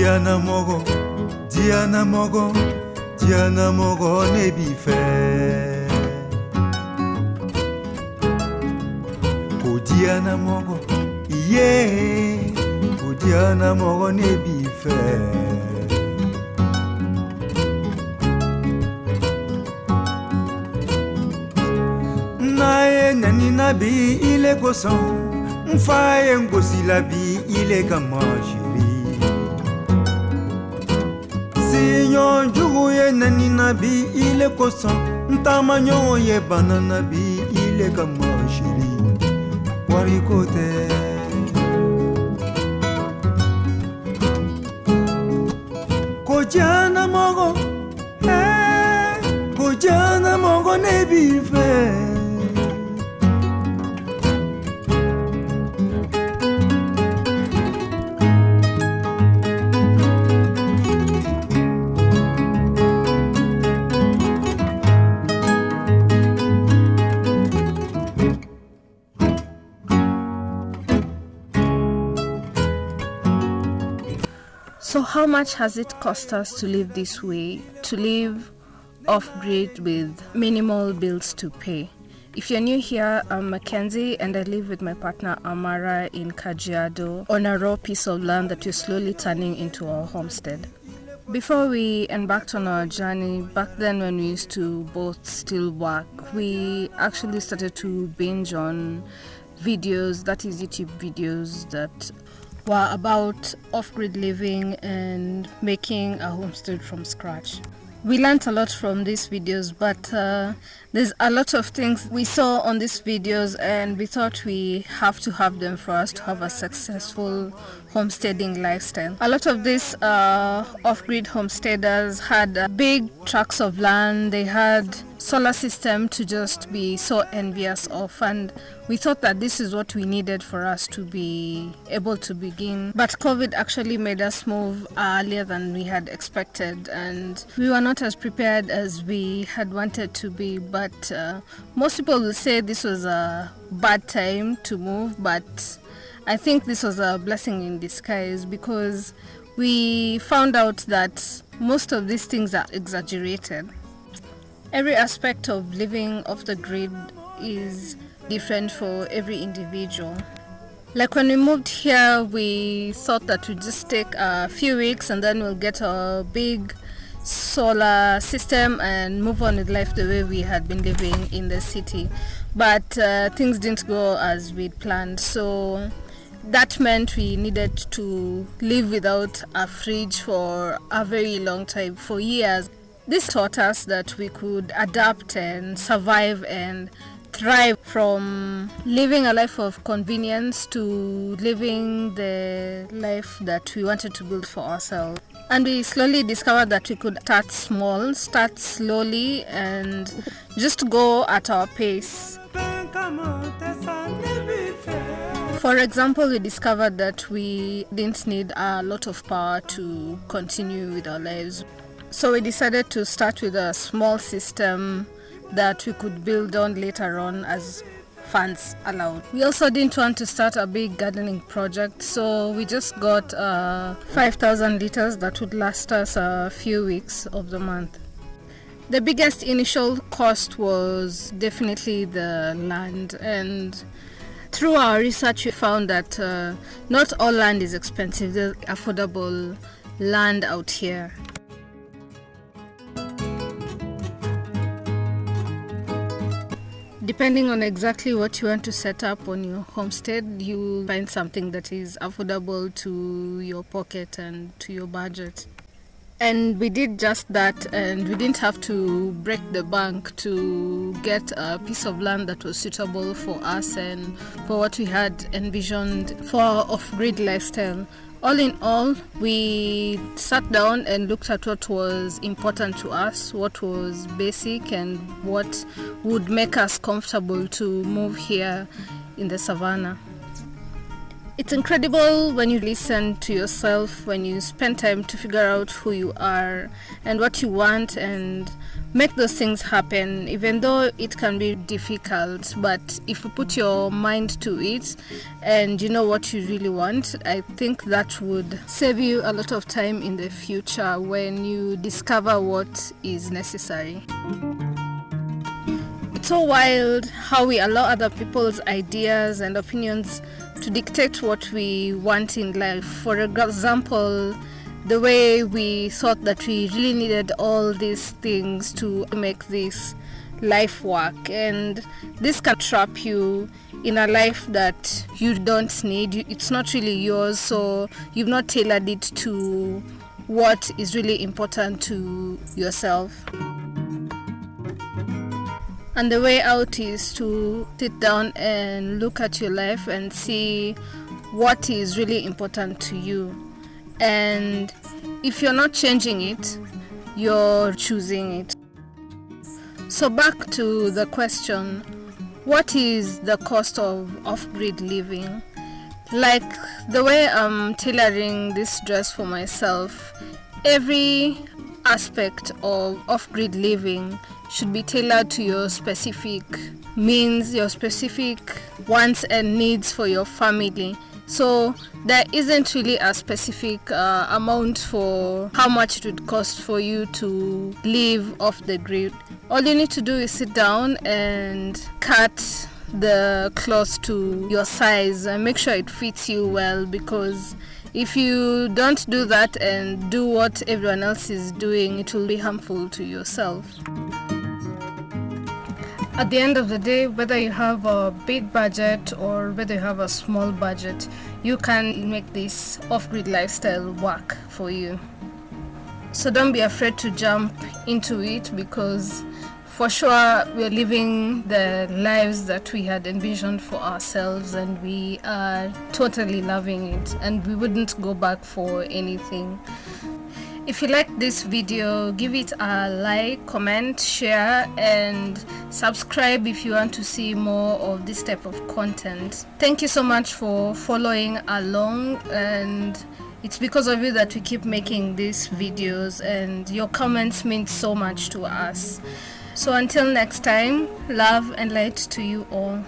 Diana mogo ne bife. Diana mogo, yeah, Diana mogo ne bife. Nae nani nabi ile goson, mfaye ngosi labi ile kamajiri. Sinyon jugu ye nani nabi ile goson, ntamanyo ye banana bi ile kamajiri. Warikote Kojana mogo ne bife. So how much has it cost us to live this way, to live off-grid with minimal bills to pay? If you're new here, I'm Mackenzie and I live with my partner Amara in Kajiado on a raw piece of land that we're slowly turning into our homestead. Before we embarked on our journey, back then when we used to both still work, we actually started to binge on videos, that is YouTube videos that were about off-grid living and making a homestead from scratch. We learned a lot from these videos, but there's a lot of things we saw on these videos and we thought we have to have them for us to have a successful homesteading lifestyle. A lot of these off-grid homesteaders had big tracts of land, they had solar system to just be so envious of, and we thought that this is what we needed for us to be able to begin. But COVID actually made us move earlier than we had expected and we were not as prepared as we had wanted to be. But most people will say this was a bad time to move, but I think this was a blessing in disguise because we found out that most of these things are exaggerated. Every aspect of living off the grid is different for every individual. Like when we moved here, we thought that we'd just take a few weeks and then we'll get a big solar system and move on with life the way we had been living in the city. But things didn't go as we'd planned. So that meant we needed to live without a fridge for a very long time, for years. This taught us that we could adapt and survive and thrive from living a life of convenience to living the life that we wanted to build for ourselves. And we slowly discovered that we could start small, start slowly, and just go at our pace. For example, we discovered that we didn't need a lot of power to continue with our lives. So we decided to start with a small system that we could build on later on as funds allowed. We also didn't want to start a big gardening project, so we just got 5,000 liters that would last us a few weeks of the month. The biggest initial cost was definitely the land, and through our research we found that not all land is expensive. There's affordable land out here. Depending on exactly what you want to set up on your homestead, you'll find something that is affordable to your pocket and to your budget. And we did just that, and we didn't have to break the bank to get a piece of land that was suitable for us and for what we had envisioned for our off-grid lifestyle. All in all, we sat down and looked at what was important to us, what was basic, and what would make us comfortable to move here in the Savannah. It's incredible when you listen to yourself, when you spend time to figure out who you are and what you want and make those things happen, even though it can be difficult. But if you put your mind to it and you know what you really want, I think that would save you a lot of time in the future when you discover what is necessary. It's so wild how we allow other people's ideas and opinions to dictate what we want in life. For example, the way we thought that we really needed all these things to make this life work, and this can trap you in a life that you don't need. It's not really yours, so you've not tailored it to what is really important to yourself. And the way out is to sit down and look at your life and see what is really important to you. And if you're not changing it, you're choosing it. So back to the question, what is the cost of off-grid living? Like the way I'm tailoring this dress for myself, every aspect of off-grid living should be tailored to your specific means, your specific wants and needs for your family. So there isn't really a specific amount for how much it would cost for you to live off the grid. All you need to do is sit down and cut the cloth to your size and make sure it fits you well, because if you don't do that and do what everyone else is doing, it will be harmful to yourself. At the end of the day, whether you have a big budget or whether you have a small budget, you can make this off-grid lifestyle work for you. So don't be afraid to jump into it, because for sure we're living the lives that we had envisioned for ourselves, and we are totally loving it, and we wouldn't go back for anything. If you like this video, give it a like, comment, share, and subscribe if you want to see more of this type of content. Thank you so much for following along, and it's because of you that we keep making these videos, and your comments mean so much to us. So until next time, love and light to you all.